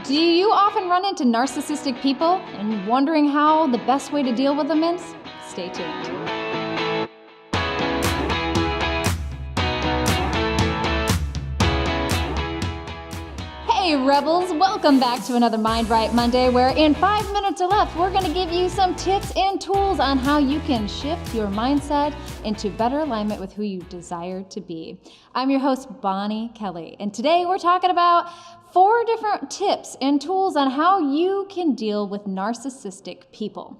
Do you often run into narcissistic people and wondering how the best way to deal with them is? Stay tuned. Hey Rebels, welcome back to another Mind Right Monday, where in 5 minutes or less, we're going to give you some tips and tools on how you can shift your mindset into better alignment with who you desire to be. I'm your host, Bonnie Kelly, and today we're talking about 4 different tips and tools on how you can deal with narcissistic people.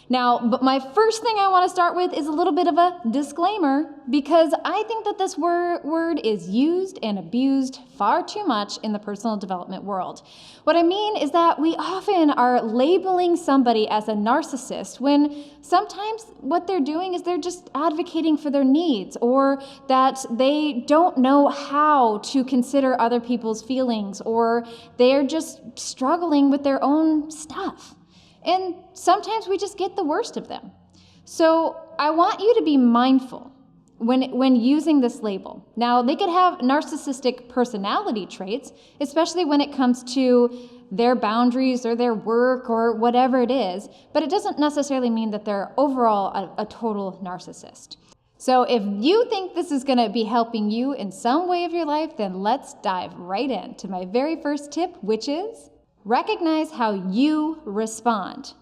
Now, but my first thing I want to start with is a little bit of a disclaimer, because I think that this word is used and abused far too much in the personal development world. What I mean is that we often are labeling somebody as a narcissist when sometimes what they're doing is they're just advocating for their needs, or that they don't know how to consider other people's feelings, or they're just struggling with their own stuff. And sometimes we just get the worst of them. So I want you to be mindful when using this label. Now, they could have narcissistic personality traits, especially when it comes to their boundaries or their work or whatever it is, but it doesn't necessarily mean that they're overall a total narcissist. So if you think this is going to be helping you in some way of your life, then let's dive right into my very first tip, which is recognize how you respond.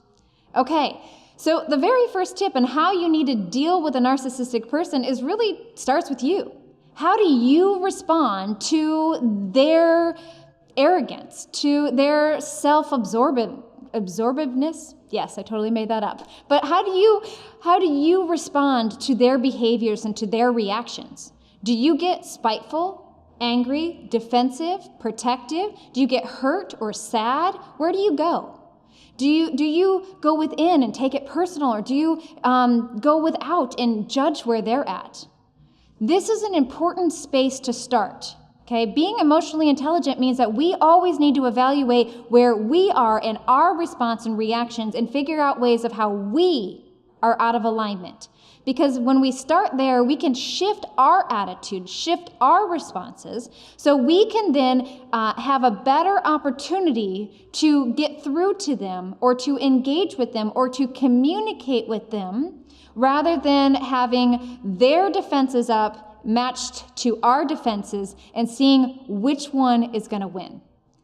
Okay, so the very first tip on how you need to deal with a narcissistic person is really starts with you. How do you respond to their arrogance, to their self-absorbiveness? Yes, I totally made that up. But how do you respond to their behaviors and to their reactions? Do you get spiteful, angry, defensive, protective? Do you get hurt or sad? Where do you go? Do you go within and take it personal, or do you go without and judge where they're at? This is an important space to start. Okay, being emotionally intelligent means that we always need to evaluate where we are in our response and reactions and figure out ways of how we are out of alignment. Because when we start there, we can shift our attitude, shift our responses, so we can then have a better opportunity to get through to them, or to engage with them, or to communicate with them, rather than having their defenses up matched to our defenses and seeing which one is going to win.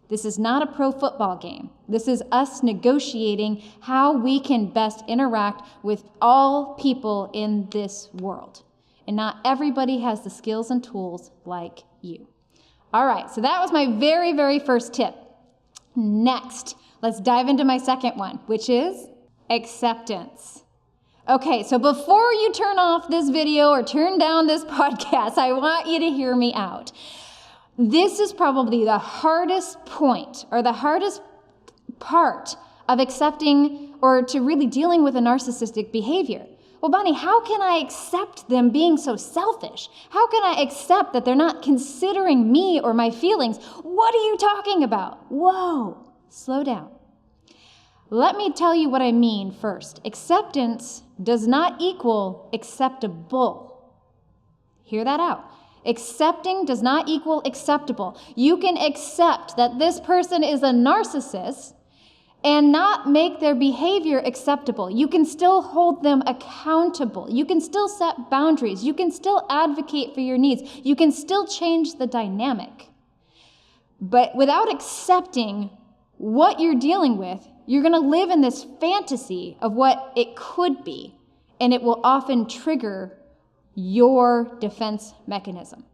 This is not a pro football game. This is us negotiating how we can best interact with all people in this world. And not everybody has the skills and tools like you. All right, so that was my very, very first tip. Next, let's dive into my second one, which is acceptance. Okay, so before you turn off this video or turn down this podcast, I want you to hear me out. This is probably the hardest point, or the hardest part of accepting or to really dealing with a narcissistic behavior. Well, Bonnie, how can I accept them being so selfish? How can I accept that they're not considering me or my feelings? What are you talking about? Whoa, slow down. Let me tell you what I mean first. Acceptance does not equal acceptable. Hear that out. Accepting does not equal acceptable. You can accept that this person is a narcissist and not make their behavior acceptable. You can still hold them accountable. You can still set boundaries. You can still advocate for your needs. You can still change the dynamic. But without accepting what you're dealing with, you're going to live in this fantasy of what it could be, and it will often trigger your defense mechanism.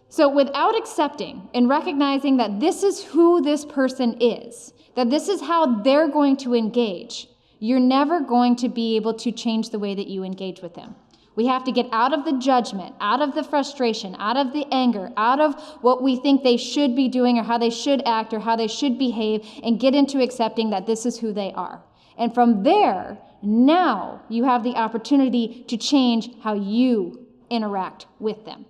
So without accepting and recognizing that this is who this person is, that this is how they're going to engage, you're never going to be able to change the way that you engage with them. We have to get out of the judgment, out of the frustration, out of the anger, out of what we think they should be doing or how they should act or how they should behave, and get into accepting that this is who they are. And from there, now you have the opportunity to change how you interact with them.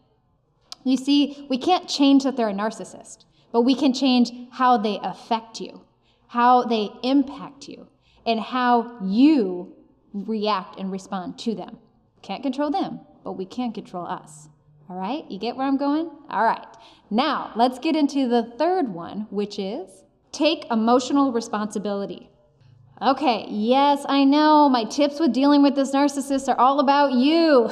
You see, we can't change that they're a narcissist, but we can change how they affect you, how they impact you, and how you react and respond to them. Can't control them, but we can control us. All right, you get where I'm going? All right, now let's get into the third one, which is Take emotional responsibility. Okay, yes, I know my tips with dealing with this narcissist are all about you.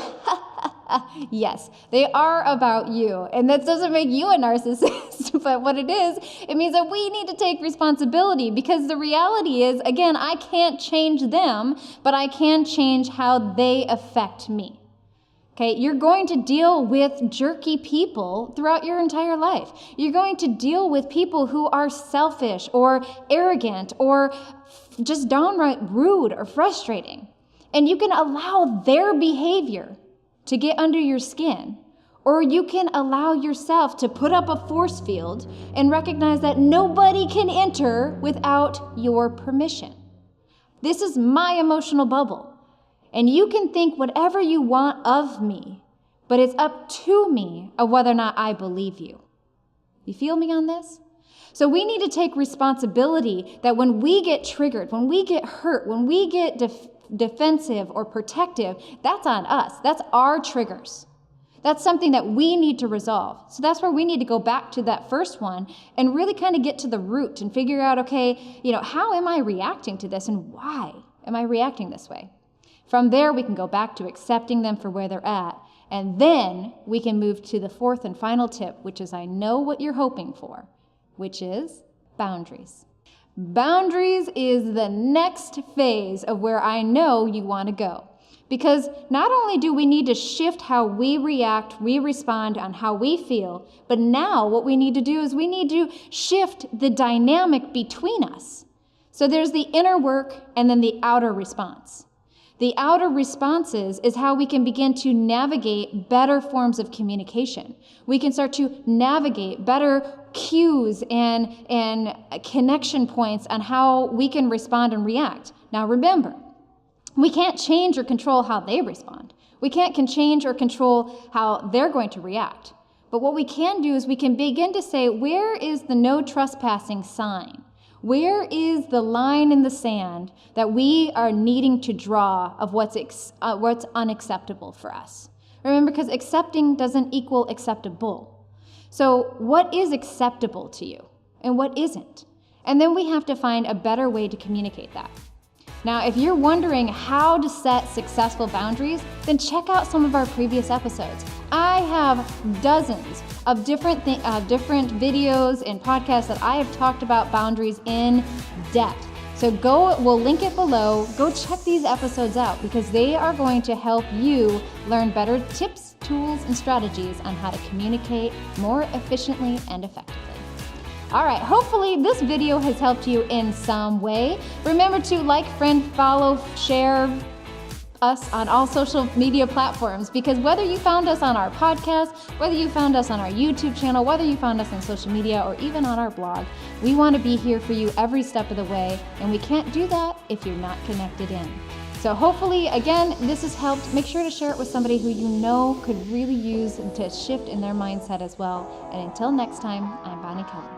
Yes, they are about you. And that doesn't make you a narcissist, but what it is, it means that we need to take responsibility, because the reality is, again, I can't change them, but I can change how they affect me. Okay, you're going to deal with jerky people throughout your entire life. You're going to deal with people who are selfish or arrogant or just downright rude or frustrating. And you can allow their behavior to get under your skin, or you can allow yourself to put up a force field and recognize that nobody can enter without your permission. This is my emotional bubble. And you can think whatever you want of me, but it's up to me of whether or not I believe you. You feel me on this? So we need to take responsibility that when we get triggered, when we get hurt, when we get defensive or protective, that's on us. That's our triggers. That's something that we need to resolve. So that's where we need to go back to that first one and really kind of get to the root and figure out, okay, how am I reacting to this and why am I reacting this way? From there, we can go back to accepting them for where they're at. And then we can move to the fourth and final tip, which is I know what you're hoping for, which is boundaries. Boundaries is the next phase of where I know you want to go. Because not only do we need to shift how we react, we respond on how we feel, but now what we need to do is we need to shift the dynamic between us. So there's the inner work and then the outer response. The outer responses is how we can begin to navigate better forms of communication. We can start to navigate better cues and connection points on how we can respond and react. Now remember, we can't change or control how they respond. We can't change or control how they're going to react. But what we can do is we can begin to say, where is the no trespassing sign? Where is the line in the sand that we are needing to draw of what's unacceptable for us? Remember, because accepting doesn't equal acceptable. So what is acceptable to you and what isn't? And then we have to find a better way to communicate that. Now, if you're wondering how to set successful boundaries, then check out some of our previous episodes. I have dozens of different videos and podcasts that I have talked about boundaries in depth. So we'll link it below. Go check these episodes out because they are going to help you learn better tips, tools, and strategies on how to communicate more efficiently and effectively. All right, hopefully this video has helped you in some way. Remember to like, friend, follow, share us on all social media platforms, because whether you found us on our podcast, whether you found us on our YouTube channel, whether you found us on social media, or even on our blog, we want to be here for you every step of the way, and we can't do that if you're not connected in. So hopefully, again, this has helped. Make sure to share it with somebody who you know could really use to shift in their mindset as well. And until next time, I'm Bonnie Keller.